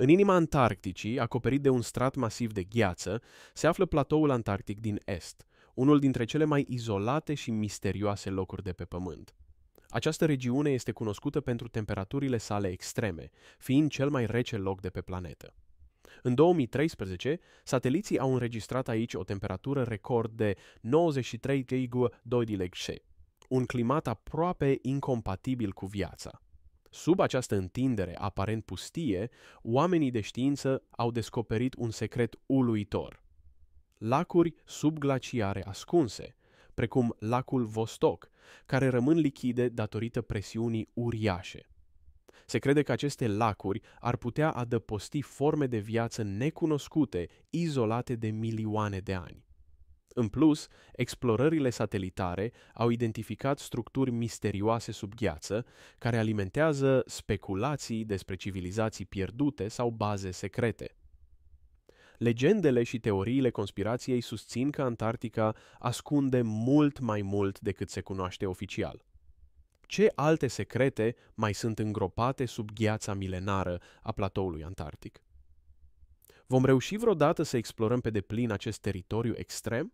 În inima Antarcticii, acoperit de un strat masiv de gheață, se află platoul antarctic din est, unul dintre cele mai izolate și misterioase locuri de pe Pământ. Această regiune este cunoscută pentru temperaturile sale extreme, fiind cel mai rece loc de pe planetă. În 2013, sateliții au înregistrat aici o temperatură record de 93,2°C, un climat aproape incompatibil cu viața. Sub această întindere aparent pustie, oamenii de știință au descoperit un secret uluitor. Lacuri subglaciare ascunse, precum lacul Vostok, care rămân lichide datorită presiunii uriașe. Se crede că aceste lacuri ar putea adăposti forme de viață necunoscute, izolate de milioane de ani. În plus, explorările satelitare au identificat structuri misterioase sub gheață, care alimentează speculații despre civilizații pierdute sau baze secrete. Legendele și teoriile conspirației susțin că Antarctica ascunde mult mai mult decât se cunoaște oficial. Ce alte secrete mai sunt îngropate sub gheața milenară a platoului antarctic? Vom reuși vreodată să explorăm pe deplin acest teritoriu extrem?